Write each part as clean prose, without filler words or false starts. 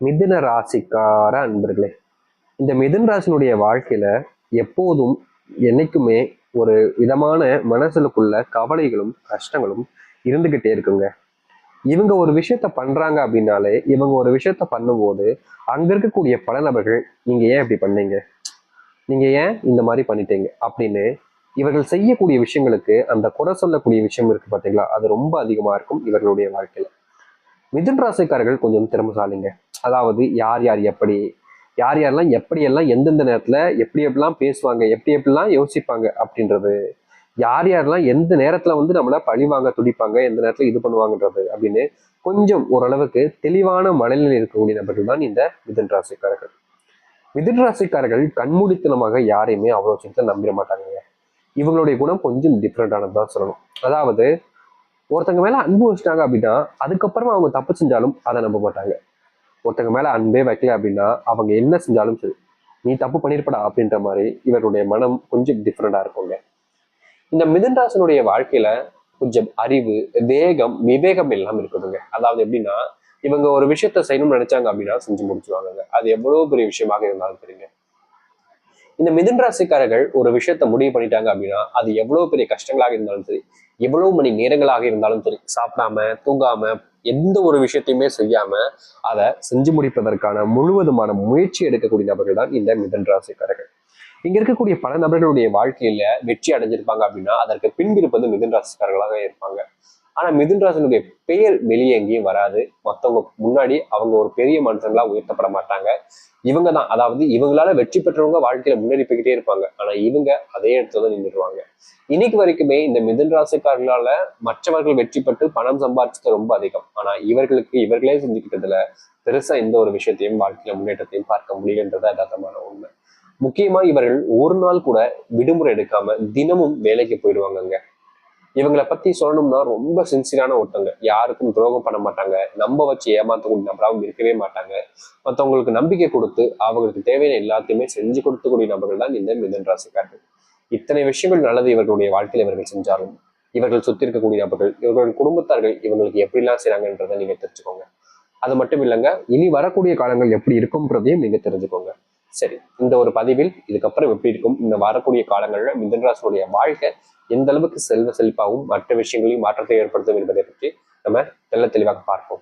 மிதுன ராசிக்கார அன்பர்களே, இந்த மிதுன ராசினுடைய வாழ்க்கையில எப்போதும் என்னைக்குமே ஒரு விதமான மனசுக்குள்ள கவலைகளும் கஷ்டங்களும் இருந்துகிட்டே இருக்குங்க. இவங்க ஒரு விஷயத்த பண்றாங்க அப்படின்னாலே, இவங்க ஒரு விஷயத்த பண்ணும்போது அங்க இருக்கக்கூடிய பல நபர்கள், நீங்க ஏன் இப்படி பண்ணீங்க, நீங்க ஏன் இந்த மாதிரி பண்ணிட்டீங்க அப்படின்னு இவர்கள் செய்யக்கூடிய விஷயங்களுக்கு அந்த குறை சொல்லக்கூடிய விஷயம் இருக்கு பாத்தீங்களா, அது ரொம்ப அதிகமா இருக்கும் இவர்களுடைய வாழ்க்கையில. மிதுன ராசிக்காரர்கள் கொஞ்சம் திறமைசாலிங்க. அதாவது யார் யார் எப்படி, யார் யாரெல்லாம் எப்படியெல்லாம் எந்தெந்த நேரத்துல எப்படி எப்படிலாம் பேசுவாங்க, எப்படி எப்படிலாம் யோசிப்பாங்க அப்படின்றது, யார் யாரெல்லாம் எந்த நேரத்துல நம்மள பழிவாங்க துடிப்பாங்க, எந்த நேரத்துல இது பண்ணுவாங்கன்றது அப்படின்னு கொஞ்சம் ஓரளவுக்கு தெளிவான மனநிலையில் இருக்கக்கூடிய நபர்கள் தான் இந்த மிதுன ராசிக்காரர்கள். மிதுன ராசிக்காரர்கள் கண்மூடித்தனமாக யாரையுமே அவ்வளவு சீக்கிரம் நம்பிட மாட்டாங்க. இவங்களுடைய குணம் கொஞ்சம் டிஃப்ரெண்டானது தான் சொல்லணும். அதாவது ஒருத்தங்க மேல அன்பு வச்சிட்டாங்க அப்படின்னா அதுக்கப்புறமா அவங்க தப்பு செஞ்சாலும் அதை நம்ப மாட்டாங்க. ஒருத்தங்க மேல அன்பே வைக்கல அப்படின்னா அவங்க என்ன செஞ்சாலும் சரி, நீ தப்பு பண்ணிருப்படா அப்படின்ற மாதிரி இவருடைய மனம் கொஞ்சம் டிஃப்ரெண்டா இருக்குங்க. இந்த மிதுன்ராசனுடைய வாழ்க்கையில கொஞ்சம் அறிவு, வேகம், விவேகம் எல்லாம் இருக்குதுங்க. அதாவது எப்படின்னா, இவங்க ஒரு விஷயத்த செய்யணும்னு நினைச்சாங்க அப்படின்னா செஞ்சு முடிச்சுவாங்க. அது எவ்வளவு பெரிய விஷயமாக இருந்தாலும் தெரியுங்க. இந்த மிதுன ராசிக்காரர்கள் ஒரு விஷயத்த முடிவு பண்ணிட்டாங்க அப்படின்னா அது எவ்வளவு பெரிய கஷ்டங்களாக இருந்தாலும் சரி, எவ்வளவு மணி நேரங்களாக இருந்தாலும் சரி, சாப்பிடாம தூங்காம எந்த ஒரு விஷயத்தையுமே செய்யாம அதை செஞ்சு முடிப்பதற்கான முழுவதுமான முயற்சி எடுக்கக்கூடிய நபர்கள் தான் இந்த மிதுன ராசிக்காரர்கள். இங்க இருக்கக்கூடிய பல நபர்களுடைய வாழ்க்கையில வெற்றி அடைஞ்சிருப்பாங்க அப்படின்னா அதற்கு பின்பிருப்பது மிதுன ராசிக்காரர்களாக இருப்பாங்க. ஆனா மிதுன ராசினுடைய பெயர் வெளியே எங்கேயும் வராது. மற்றவங்க முன்னாடி அவங்க ஒரு பெரிய மனுஷங்களா உயர்த்தப்பட மாட்டாங்க. இவங்க தான், அதாவது இவங்களால வெற்றி பெற்றவங்க வாழ்க்கையில முன்னேறி போய்கிட்டே இருப்பாங்க. ஆனா இவங்க அதே இடத்துல நின்றுடுவாங்க. இன்னைக்கு வரைக்குமே இந்த மிதுன ராசிக்காரர்களால மற்றவர்கள் வெற்றி பெற்று பணம் சம்பாதிச்சது ரொம்ப அதிகம். ஆனா இவர்களுக்கு இவர்களே செஞ்சுக்கிட்டதுல பெருசா எந்த ஒரு விஷயத்தையும் வாழ்க்கையில முன்னேற்றத்தையும் பார்க்க முடியுன்றது யதார்த்தமான உண்மை. முக்கியமா இவர்கள் ஒரு நாள் கூட விடுமுறை எடுக்காம தினமும் வேலைக்கு போயிடுவாங்கங்க. இவங்களை பத்தி சொல்லணும்னா ரொம்ப சின்சியரான ஒருத்தவங்க, யாருக்கும் துரோகம் பண்ண மாட்டாங்க, நம்ப வச்சு ஏமாத்தக்கூடிய நபராகவும் இருக்கவே மாட்டாங்க. மற்றவங்களுக்கு நம்பிக்கை கொடுத்து அவங்களுக்கு தேவையான எல்லாத்தையுமே செஞ்சு கொடுக்கக்கூடிய நபர்கள் தான் இந்த மிதுன ராசிக்காரர்கள். இத்தனை விஷயங்கள் நல்லது இவர்களுடைய வாழ்க்கையில் இவர்கள் செஞ்சாலும் இவர்கள் சுத்தி இருக்கக்கூடிய நபர்கள், இவர்கள் குடும்பத்தார்கள் இவங்களுக்கு எப்படிலாம் செய்றாங்கன்றதை நீங்க தெரிஞ்சுக்கோங்க. அது மட்டும் இல்லைங்க, இனி வரக்கூடிய காலங்கள் எப்படி இருக்கும்ன்றதையும் நீங்க தெரிஞ்சுக்கோங்க. சரி, இந்த ஒரு பதிவில் இதுக்கப்புறம் எப்படி இருக்கும், இந்த வரக்கூடிய காலங்கள்ல மிதுன ராசியுடைய வாழ்க்கை எந்த அளவுக்கு செல்வ செழிப்பாகவும் மற்ற விஷயங்களையும் மாற்றத்தை ஏற்படுத்தும் என்பதை பற்றி நம்ம தெளிவாக பார்ப்போம்.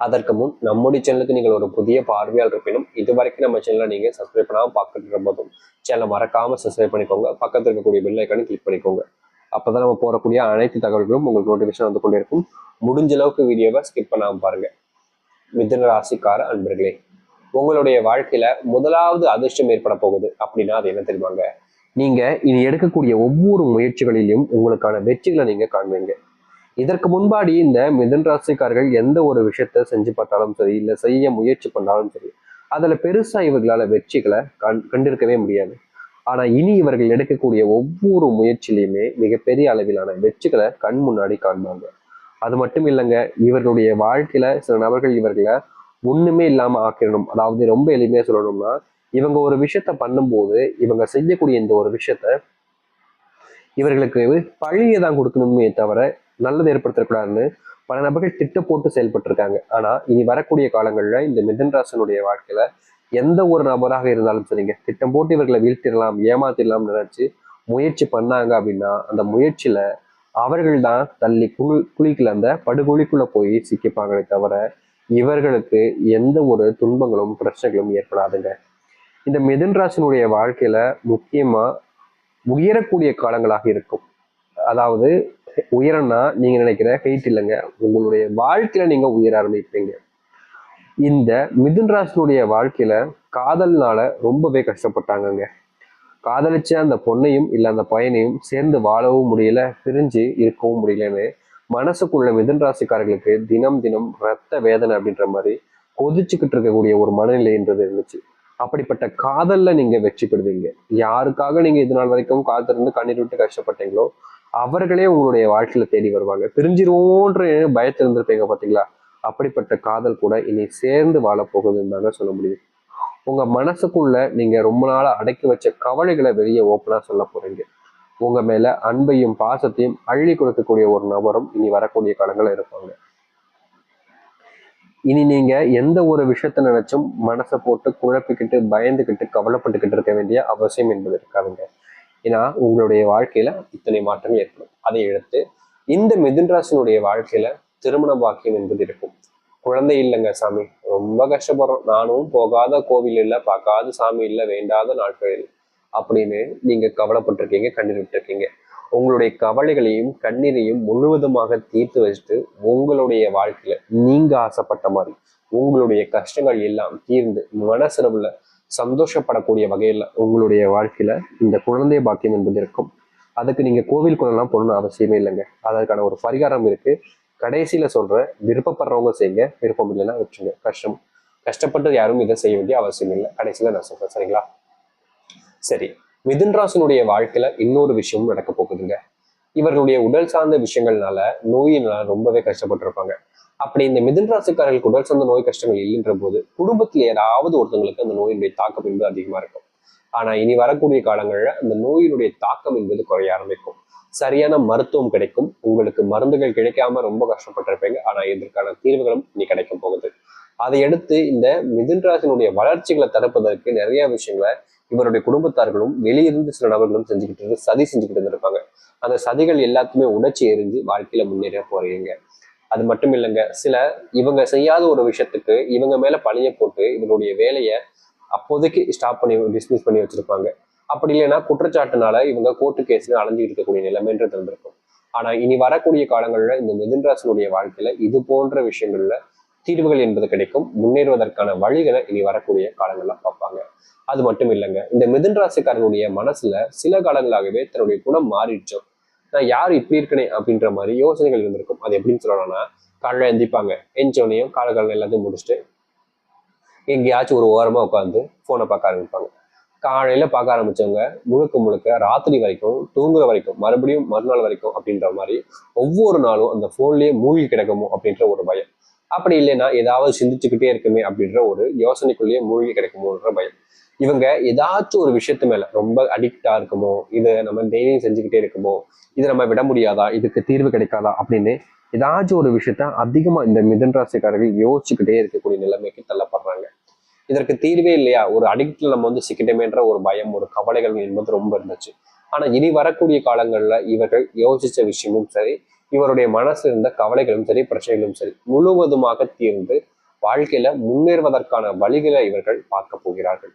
அதற்கு முன் நம்முடைய சேனலுக்கு நீங்கள் ஒரு புதிய பார்வையாளர் இருப்பினும் இதுவரைக்கும் நம்ம சேனலை நீங்க சப்ஸ்கிரைப் பண்ணாமல் பார்த்துட்டு போதும் சேனலை மறக்காம சப்ஸ்கிரைப் பண்ணிக்கோங்க. பக்கத்தில் இருக்கக்கூடிய பெல் ஐக்கானை கிளிக் பண்ணிக்கோங்க. அப்பதான் நம்ம போறக்கூடிய அனைத்து தகவல்களும் உங்களுக்கு நோட்டிபிகேஷன் வந்து கொண்டே இருக்கும். முடிஞ்ச அளவுக்கு வீடியோவை ஸ்கிப் பண்ணாமல் பாருங்க. மிதுன ராசிக்கார அன்பர்களே, உங்களுடைய வாழ்க்கையில முதலாவது அதிர்ஷ்டம் ஏற்பட போகுது அப்படின்னா அது என்ன தெரியுமாங்க? நீங்க இனி எடுக்கக்கூடிய ஒவ்வொரு முயற்சிகளிலும் உங்களுக்கான வெற்றிகளை நீங்க காண்பீங்க. இதற்கு முன்பாடி இந்த மிதுன ராசிக்காரர்கள் எந்த ஒரு விஷயத்த செஞ்சு பார்த்தாலும் சரி, இல்ல செய்ய முயற்சி பண்ணாலும் சரி, அதுல பெருசா இவர்களால வெற்றிகளை கண்டிருக்கவே முடியாது. ஆனா இனி இவர்கள் எடுக்கக்கூடிய ஒவ்வொரு முயற்சியிலையுமே மிகப்பெரிய அளவிலான வெற்றிகளை கண் முன்னாடி காண்பாங்க. அது மட்டும் இல்லைங்க, இவர்களுடைய வாழ்க்கையில சில நபர்கள் இவர்களை ஒண்ணுமே இல்லாம ஆக்கிடணும். அதாவது ரொம்ப எளிமையா சொல்லணும்னா, இவங்க ஒரு விஷயத்த பண்ணும்போது இவங்க செய்யக்கூடிய இந்த ஒரு விஷயத்த இவர்களுக்கு பழியை தான் கொடுக்கணுமே தவிர நல்லது ஏற்படுத்தக்கூடாதுன்னு பல நபர்கள் திட்டம் போட்டு செயல்பட்டு இருக்காங்க. ஆனா இனி வரக்கூடிய காலங்கள்ல இந்த மிதுன ராசினுடைய வாழ்க்கையில எந்த ஒரு நபராக இருந்தாலும் சரிங்க, திட்டம் போட்டு இவர்களை வீழ்த்திடலாம், ஏமாத்திடலாம் நினைச்சு முயற்சி பண்ணாங்க அப்படின்னா அந்த முயற்சியில அவர்கள் தான் தள்ளி குழிக்குள்ள அந்த படுகொழிக்குள்ள போய் சிக்கிப்பாங்களே தவிர இவர்களுக்கு எந்த ஒரு துன்பங்களும் பிரச்சனைகளும் ஏற்படாதுங்க. இந்த மிதுன ராசினுடைய வாழ்க்கையில முக்கியமா உயரக்கூடிய காலங்களாக இருக்கும். அதாவது உயரம்னா நீங்க நினைக்கிற ஹெயிட் இல்லைங்க, உங்களுடைய வாழ்க்கையில நீங்க உயர ஆரம்பிப்பீங்க. இந்த மிதுன ராசினுடைய வாழ்க்கையில காதல்னால ரொம்பவே கஷ்டப்பட்டாங்கங்க. காதலிச்ச அந்த பொண்ணையும் இல்ல அந்த பையனையும் சேர்ந்து வாழவும் முடியல, பிரிஞ்சு இருக்கவும் முடியலன்னு மனசுக்குள்ள மிதுன ராசிக்காரர்களுக்கு தினம் தினம் ரத்த வேதனை அப்படின்ற மாதிரி கொதிச்சுக்கிட்டு இருக்கக்கூடிய ஒரு மனநிலைன்றது இருந்துச்சு. அப்படிப்பட்ட காதல்ல நீங்க வெற்றி பெறுவீங்க. யாருக்காக நீங்க இது நாள் வரைக்கும் காத்திருந்து கண்ணீர் விட்டு கஷ்டப்பட்டீங்களோ அவர்களே உங்களுடைய வாழ்க்கையில தேடி வருவாங்க. பிரிஞ்சிருவோன்ற பயத்துல இருந்திருப்பீங்க பாத்தீங்களா, அப்படிப்பட்ட காதல் கூட இனி சேர்ந்து வாழ போகுதுன்னு தாங்க சொல்ல முடியும். உங்க மனசுக்குள்ள நீங்க ரொம்ப நாளா அடக்கி வச்ச கவலைகளை வெளியே ஓப்பனா சொல்ல போறீங்க. உங்க மேல அன்பையும் பாசத்தையும் அள்ளி கொடுக்கக்கூடிய ஒரு நபரும் இனி வரக்கூடிய காலங்கள் இருப்பாங்க. இனி நீங்க எந்த ஒரு விஷயத்த நினைச்சும் மனசை போட்டு குழப்பிக்கிட்டு பயந்துக்கிட்டு கவலைப்பட்டுக்கிட்டு இருக்க வேண்டிய அவசியம் என்பது இருக்காதுங்க. ஏன்னா உங்களுடைய வாழ்க்கையில இத்தனை மாற்றங்கள் ஏற்படும். அதை எடுத்து இந்த மிதுன் ராசினுடைய வாழ்க்கையில திருமண பாக்கியம் என்பது இருக்கும். குழந்தை இல்லைங்க சாமி, ரொம்ப கஷ்டப்படுறோம், நானும் போகாத கோவில் இல்லை, பார்க்காத சாமி இல்லை, வேண்டாத நாட்கள் இல்லை அப்படின்னு நீங்க கவலைப்பட்டிருக்கீங்க, கண்ணீர் விட்டுருக்கீங்க. உங்களுடைய கவலைகளையும் கண்ணீரையும் முழுவதுமாக தீர்த்து வச்சுட்டு உங்களுடைய வாழ்க்கையில நீங்க ஆசைப்பட்ட மாதிரி உங்களுடைய கஷ்டங்கள் எல்லாம் தீர்ந்து மனசளவுல சந்தோஷப்படக்கூடிய வகையில உங்களுடைய வாழ்க்கையில இந்த குழந்தை பாக்கியம் என்பது இருக்கும். அதுக்கு நீங்க கோவிலுக்குள்ளெல்லாம் போகணும்னு அவசியமே இல்லைங்க. அதற்கான ஒரு பரிகாரம் இருக்கு. கடைசியில சொல்ற, விருப்பப்படுறவங்க செய்யுங்க, விருப்பம் இல்லைன்னா வச்சுங்க. கஷ்டப்பட்டு யாரும் இதை செய்ய வேண்டிய அவசியம் இல்லை. கடைசியில நான் சொல்றேன், சரிங்களா? சரி, மிதுன் ராசினுடைய வாழ்க்கையில இன்னொரு விஷயமும் நடக்க போகுதுங்க. இவர்களுடைய உடல் சார்ந்த விஷயங்கள்னால நோயினால ரொம்பவே கஷ்டப்பட்டிருப்பாங்க. அப்படி இந்த மிதுன் ராசிக்காரர்களுக்கு உடல் சார்ந்த நோய் கஷ்டங்கள் இல்லைன்ற போது குடும்பத்துல ஏதாவது ஒருத்தவங்களுக்கு அந்த நோயினுடைய தாக்கம் என்பது அதிகமா இருக்கும். ஆனா இனி வரக்கூடிய காலங்கள்ல அந்த நோயினுடைய தாக்கம் என்பது குறைய ஆரம்பிக்கும். சரியான மருத்துவம் கிடைக்கும். உங்களுக்கு மருந்துகள் கிடைக்காம ரொம்ப கஷ்டப்பட்டிருப்பீங்க. ஆனா இதற்கான தீர்வுகளும் இனி கிடைக்கும் போகுது. அதை அடுத்து இந்த மிதுன் ராசினுடைய வளர்ச்சிகளை தடுப்பதற்கு நிறைய விஷயங்களை இவருடைய குடும்பத்தார்களும் வெளியிருந்து சில நபர்களும் சதி செஞ்சுக்கிட்டு இருப்பாங்க. அந்த சதிகள் எல்லாத்தையுமே உடைச்சி எரிஞ்சு வாழ்க்கையில முன்னேற போறீங்க. அது மட்டும் இல்லைங்க, சில இவங்க செய்யாத ஒரு விஷயத்துக்கு இவங்க மேல பழிய போட்டு இவருடைய வேலையை அப்போதைக்கு ஸ்டாப் பண்ணி டிஸ்மிஸ் பண்ணி வச்சிருப்பாங்க. அப்படி இல்லைன்னா குற்றச்சாட்டுனால இவங்க கோர்ட்டு கேஸ்ல அலைஞ்சிட்டு இருக்கக்கூடிய நிலைமைன்றது இருந்திருக்கும். ஆனா இனி வரக்கூடிய காலங்கள்ல இந்த மிதுன் ராசினுடைய வாழ்க்கையில இது போன்ற விஷயங்கள்ல தீர்வுகள் என்பது கிடைக்கும். முன்னேறுவதற்கான வழிகளை இனி வரக்கூடிய காலங்கள்ல பார்ப்பாங்க. அது மட்டும் இல்லைங்க, இந்த மிதுன் ராசிக்காரனுடைய மனசுல சில காலங்களாகவே தன்னுடைய குணம் மாறிடுச்சோ, நான் யார் இப்படி இருக்கனே அப்படின்ற மாதிரி யோசனைகள் இருந்திருக்கும். அது எப்படின்னு சொல்லணும்னா, காலைல எந்திப்பாங்க, எஞ்சோனையும் காலகாலம் எல்லாத்தையும் முடிச்சுட்டு எங்கேயாச்சும் ஒரு ஓரமா உட்காந்து போனை பார்க்க ஆரம்பிப்பாங்க. காலையில பார்க்க ஆரம்பிச்சவங்க முழுக்க முழுக்க ராத்திரி வரைக்கும் தூங்குற வரைக்கும் மறுபடியும் மறுநாள் வரைக்கும் அப்படின்ற மாதிரி ஒவ்வொரு நாளும் அந்த போன்லயே மூழ்கி கிடக்குமோ அப்படின்ற ஒரு பயம். அப்படி இல்லைன்னா ஏதாவது சிந்திச்சுக்கிட்டே இருக்குமே அப்படின்ற ஒரு யோசனைக்குள்ளேயே மூழ்கி கிடக்குமோன்ற பயம். இவங்க ஏதாச்சும் ஒரு விஷயத்து மேல ரொம்ப அடிக்டா இருக்குமோ, இதை நம்ம டெய்லியும் செஞ்சுக்கிட்டே இருக்குமோ, இதை நம்ம விட முடியாதா, இதுக்கு தீர்வு கிடைக்காதா அப்படின்னு ஏதாச்சும் ஒரு விஷயத்த அதிகமா இந்த மிதுன் ராசிக்காரர்கள் யோசிச்சுக்கிட்டே இருக்கக்கூடிய நிலைமைக்கு தள்ளப்படுறாங்க. இதற்கு தீர்வே இல்லையா, ஒரு அடிக்ட்ல நம்ம சிக்கிட்டமேன்ற ஒரு பயம், ஒரு கவலைகள் என்பது ரொம்ப இருந்துச்சு. ஆனா இனி வரக்கூடிய காலங்கள்ல இவர்கள் யோசிச்ச விஷயமும் சரி, இவருடைய மனசுல இருந்த கவலைகளும் சரி, பிரச்சனைகளும் சரி முழுவதுமாக தீர்ந்து வாழ்க்கையில முன்னேறுவதற்கான வழிகளை இவர்கள் பார்க்க போகிறார்கள்.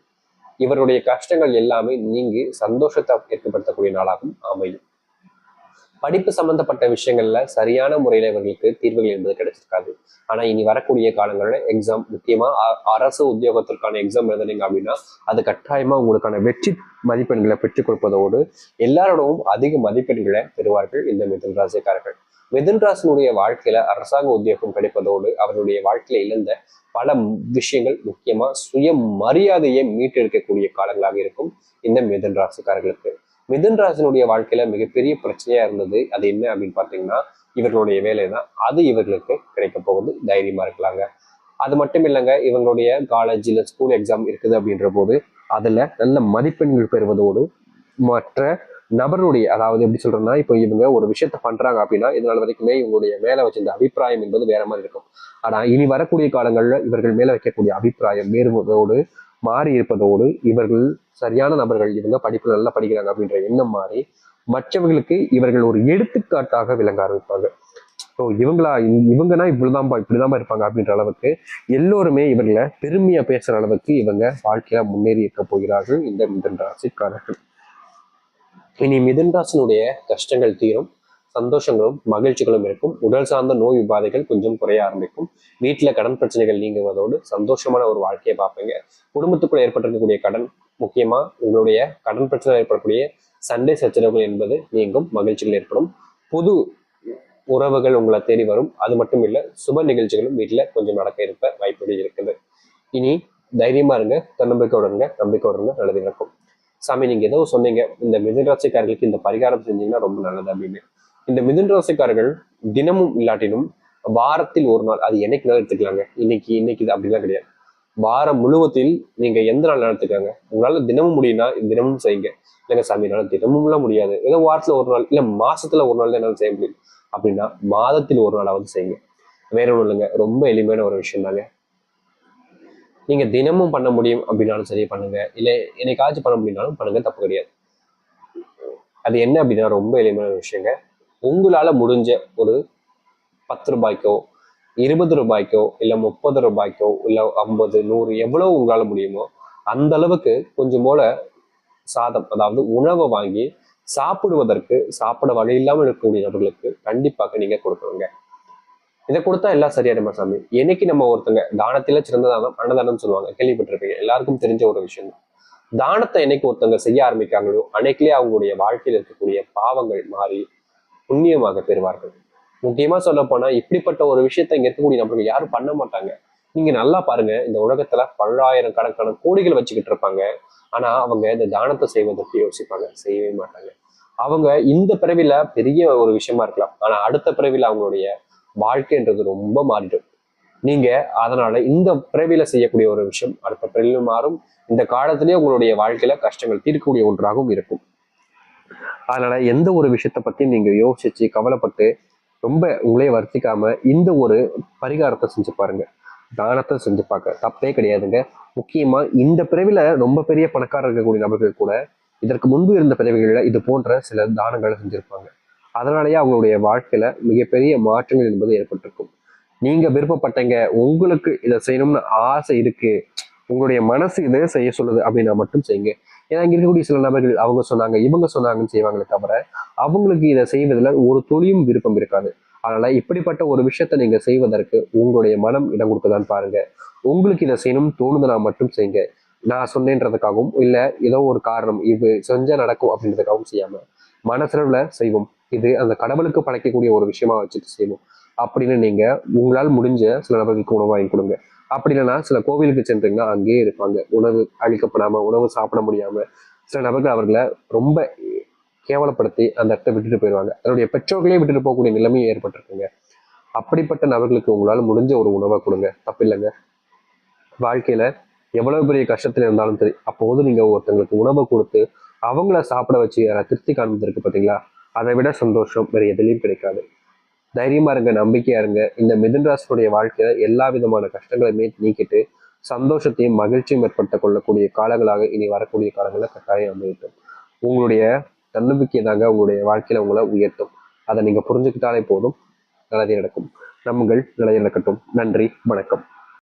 இவருடைய கஷ்டங்கள் எல்லாமே நீங்கி சந்தோஷத்தை ஏற்படுத்தக்கூடிய நாளாகவும் அமையும். படிப்பு சம்பந்தப்பட்ட விஷயங்கள்ல சரியான முறையில இவர்களுக்கு தீர்வுகள் என்பது கிடைச்சிருக்காது. ஆனா இனி வரக்கூடிய காலங்கள்ல எக்ஸாம், முக்கியமா அரசு உத்தியோகத்திற்கான எக்ஸாம் எழுதுனீங்க அப்படின்னா அது கட்டாயமா உங்களுக்கான வெற்றி மதிப்பெண்களை பெற்றுக் கொடுப்பதோடு எல்லாரோடவும் அதிக மதிப்பெண்களை பெறுவார்கள் இந்த மிதுன் ராசிக்காரர்கள். மிதுன் ராசினுடைய வாழ்க்கையில அரசாங்க உத்தியோகம் கிடைப்பதோடு அவருடைய வாழ்க்கையில இழந்த பல விஷயங்கள், முக்கியமா சுய மரியாதையை மீட்டெடுக்கக்கூடிய காலங்களாக இருக்கும் இந்த மிதுன் ராசிக்காரர்களுக்கு. மிதுன் ராசினுடைய வாழ்க்கையில மிகப்பெரிய பிரச்சனையா இருந்தது அது என்ன அப்படின்னு பாத்தீங்கன்னா இவர்களுடைய வேலை தான். அது இவர்களுக்கு கிடைக்க போகுது, தைரியமா இருக்கலாங்க. அது மட்டும் இல்லைங்க, இவங்களுடைய காலேஜ்ல ஸ்கூல் எக்ஸாம் இருக்குது அப்படின்ற போது அதுல நல்ல மதிப்பெண்கள் பெறுவதோடு மற்ற நபருடைய, அதாவது எப்படி சொல்றேன்னா, இப்போ இவங்க ஒரு விஷயத்த பண்றாங்க அப்படின்னா இதனால வரைக்குமே இவங்களுடைய மேல வச்சிருந்த அபிப்பிராயம் என்பது வேற மாதிரி இருக்கும். ஆனா இனி வரக்கூடிய காலங்கள்ல இவர்கள் மேல வைக்கக்கூடிய அபிப்பிராயம் வேறுவதோடு மாறி இருப்பதோடு இவர்கள் சரியான நபர்கள், இவங்க படிப்பு நல்லா படிக்கிறாங்க அப்படின்ற எண்ணம் மாறி மற்றவர்களுக்கு இவர்கள் ஒரு எடுத்துக்காட்டாக விளங்க ஆரம்பிப்பாங்க. ஸோ இவங்கன்னா இப்படிதான்பா இருப்பாங்க அப்படின்ற அளவுக்கு எல்லோருமே இவர்களை பெருமையா பேசுற அளவுக்கு இவங்க வாழ்க்கையில முன்னேறி இருக்க போகிறார்கள் இந்த மிதுன் ராசிக்காரர்கள். இனி மிதுன் ராசினுடைய கஷ்டங்கள் தீரும், சந்தோஷங்களும் மகிழ்ச்சிகளும் இருக்கும். உடல் சார்ந்த நோய் உபாதைகள் கொஞ்சம் குறைய ஆரம்பிக்கும். வீட்டுல கடன் பிரச்சனைகள் நீங்குவதோடு சந்தோஷமான ஒரு வாழ்க்கையை பார்ப்பீங்க. குடும்பத்துக்குள்ள ஏற்பட்டிருக்கக்கூடிய கடன், முக்கியமா உங்களுடைய கடன் பிரச்சனை ஏற்படக்கூடிய சண்டை சச்சரவுகள் என்பது நீங்கும், மகிழ்ச்சிகள் ஏற்படும். புது உறவுகள் உங்களை தேடி வரும். அது மட்டும் இல்ல, சுப நிகழ்ச்சிகளும் வீட்டுல கொஞ்சம் நடக்க இருப்ப வாய்ப்புகள் இருக்குது. இனி தைரியமா இருங்க, தன்னம்பிக்கையோட இருங்க, நம்பிக்கையோட இருங்க, நல்லது நடக்கும். சாமி, நீங்க ஏதோ சொன்னீங்க இந்த மிதுன் ராசிக்காரர்களுக்கு இந்த பரிகாரம் செஞ்சீங்கன்னா ரொம்ப நல்லது அப்படின்னு. இந்த மிதுன் ராசிக்காரர்கள் தினமும் இல்லாட்டினும் வாரத்தில் ஒரு நாள், அது என்னைக்குனாலும் எடுத்துக்கலாங்க. இன்னைக்கு இது அப்படிலாம் கிடையாது. வாரம் முழுவதில் நீங்க எந்த நாள் எடுத்துக்காங்க. உங்களால தினமும் முடியும்னா தினமும் செய்யுங்க. இல்லைங்க சாமி, என்னால தினமும்லாம் முடியாது, ஏதோ வாரத்துல ஒரு நாள் இல்ல மாசத்துல ஒரு நாள் தான் என்னால செய்ய முடியும் அப்படின்னா மாதத்தில் ஒரு நாளாவது செய்யுங்க. வேற ஒன்றும் இல்லைங்க, ரொம்ப எளிமையான ஒரு விஷயம் தாங்க. நீங்க தினமும் பண்ண முடியும் அப்படின்னாலும் சரி பண்ணுங்க, இல்லை என்னைக்காச்சும் பண்ண முடியும்னாலும் பண்ணுங்க, தப்பு கிடையாது. அது என்ன அப்படின்னா ரொம்ப எளிமையான விஷயங்க. உங்களால முடிஞ்ச ஒரு 10 ரூபாய்க்கோ 20 ரூபாய்க்கோ இல்ல 30 ரூபாய்க்கோ இல்ல 50 100 எவ்வளவு உங்களால முடியுமோ அந்த அளவுக்கு கொஞ்சம் போல சாதம், அதாவது உணவை வாங்கி சாப்பிடுவதற்கு சாப்பிட வழி இல்லாமல் இருக்கக்கூடிய நபர்களுக்கு கண்டிப்பாக நீங்க கொடுக்கணுங்க. இதை கொடுத்தா எல்லாம் சரியாயிடுமா சாமி? என்னைக்கு நம்ம ஒருத்தங்க தானத்தில சிறந்த தானம் அன்னதானம் சொல்லுவாங்க, கேள்விப்பட்டிருப்பீங்க, எல்லாருக்கும் தெரிஞ்ச ஒரு விஷயம் தான். தானத்தை என்னைக்கு ஒருத்தங்க செய்ய ஆரம்பிக்காங்களோ அன்னைக்குலயே அவங்களுடைய வாழ்க்கையில் இருக்கக்கூடிய பாவங்கள் மாறி புண்ணியமாக பெறுவார்கள். முக்கியமா சொல்ல போனா இப்படிப்பட்ட ஒரு விஷயத்த இங்க இருக்கக்கூடிய நபர்கள் யாரும் பண்ண மாட்டாங்க. நீங்க நல்லா பாருங்க, இந்த உலகத்துல பல்லாயிரம் கணக்கான கோடிகள் வச்சுக்கிட்டு இருப்பாங்க. ஆனா அவங்க இந்த தானத்தை செய்வதற்கு யோசிப்பாங்க, செய்யவே மாட்டாங்க. அவங்க இந்த பிறவில பெரிய ஒரு விஷயமா இருக்கலாம், ஆனா அடுத்த பிறவில அவங்களுடைய வாழ்க்கைன்றது ரொம்ப மாறிடும். நீங்க அதனால இந்த பிறவில செய்யக்கூடிய ஒரு விஷயம் அடுத்த பிறவில மாறும். இந்த காலத்திலேயே உங்களுடைய வாழ்க்கையில கஷ்டங்கள் தீர்க்கக்கூடிய ஒன்றாகவும் இருக்கும். அதனால எந்த ஒரு விஷயத்த பத்தி நீங்க யோசிச்சு கவலைப்பட்டு ரொம்ப உங்களே வருத்திக்காம இந்த ஒரு பரிகாரத்தை செஞ்சு பாருங்க. தானத்தை செஞ்சு பார்க்க தப்பே கிடையாதுங்க. முக்கியமா இந்த பிறவில ரொம்ப பெரிய பணக்காரர் இருக்கக்கூடிய நபர்கள் கூட இதற்கு முன்பு இருந்த பிறவிகளில இது போன்ற சில தானங்களை செஞ்சிருப்பாங்க. அதனாலேயே அவங்களுடைய வாழ்க்கையில மிகப்பெரிய மாற்றங்கள் என்பது ஏற்பட்டிருக்கும். நீங்க விருப்பப்பட்டீங்க, உங்களுக்கு இதை செய்யணும்னு ஆசை இருக்கு, உங்களுடைய மனசு இதை செய்ய சொல்லுது அப்படின்னா மட்டும் செய்யுங்க. ஏன்னா இங்க இருக்கக்கூடிய சில நபர்கள் அவங்க சொன்னாங்க இவங்க சொன்னாங்கன்னு செய்வாங்களே தவிர அவங்களுக்கு இதை செய்வதில் ஒரு துளியும் விருப்பம் இருக்காது. அதனால இப்படிப்பட்ட ஒரு விஷயத்த நீங்க செய்வதற்கு உங்களுடைய மனம் இடம் கொடுக்கதான் பாருங்க. உங்களுக்கு இதை செய்யணும்னு தோணுதுன்னா மட்டும் செய்யுங்க. நான் சொன்னேன்றதுக்காகவும் இல்ல ஏதோ ஒரு காரணம் இது செஞ்சா நடக்கும் அப்படின்றதுக்காகவும் செய்யாம மனசளவுல செய்வோம். இது அந்த கடவுளுக்கு படைக்கக்கூடிய ஒரு விஷயமா வச்சுட்டு செய்வோம் அப்படின்னு நீங்க உங்களால் முடிஞ்ச சில நபர்களுக்கு உணவு வாங்கி கொடுங்க. அப்படி இல்லைன்னா சில கோவிலுக்கு சென்றீங்கன்னா அங்கேயே இருப்பாங்க, உணவு அளிக்கப்படாம உணவு சாப்பிட முடியாம சில நபர்கள் அவர்களை ரொம்ப கேவலப்படுத்தி அந்த இடத்தை விட்டுட்டு போயிடுவாங்க. தன்னுடைய பெற்றோர்களே விட்டுட்டு போகக்கூடிய நிலைமையும் ஏற்பட்டிருக்குங்க. அப்படிப்பட்ட நபர்களுக்கு உங்களால முடிஞ்ச ஒரு உணவை கொடுங்க, தப்பில்லைங்க. வாழ்க்கையில எவ்வளவு பெரிய கஷ்டத்துல இருந்தாலும் சரி அப்போது நீங்க ஒருத்தங்களுக்கு உணவை கொடுத்து அவங்கள சாப்பிட வச்சு அதை திருப்தி காண்பதற்கு பார்த்தீங்களா, அதை விட சந்தோஷம் வேற எதுலையும் கிடைக்காது. தைரியமா இருங்க, நம்பிக்கையா இருங்க. இந்த மிதுன் ராசியுடைய வாழ்க்கையில எல்லா விதமான கஷ்டங்களையுமே நீக்கிட்டு சந்தோஷத்தையும் மகிழ்ச்சியும் ஏற்படுத்த கொள்ளக்கூடிய காலங்களாக இனி வரக்கூடிய காலங்களில் கட்டாயம் அமையட்டும். உங்களுடைய தன்னம்பிக்கை தாங்க உங்களுடைய வாழ்க்கையில உங்களை உயர்த்தும். அதை நீங்க புரிஞ்சுக்கிட்டாலே போதும், நல்லதே நடக்கும். நம்முங்கள் நிலைய நடக்கட்டும். நன்றி, வணக்கம்.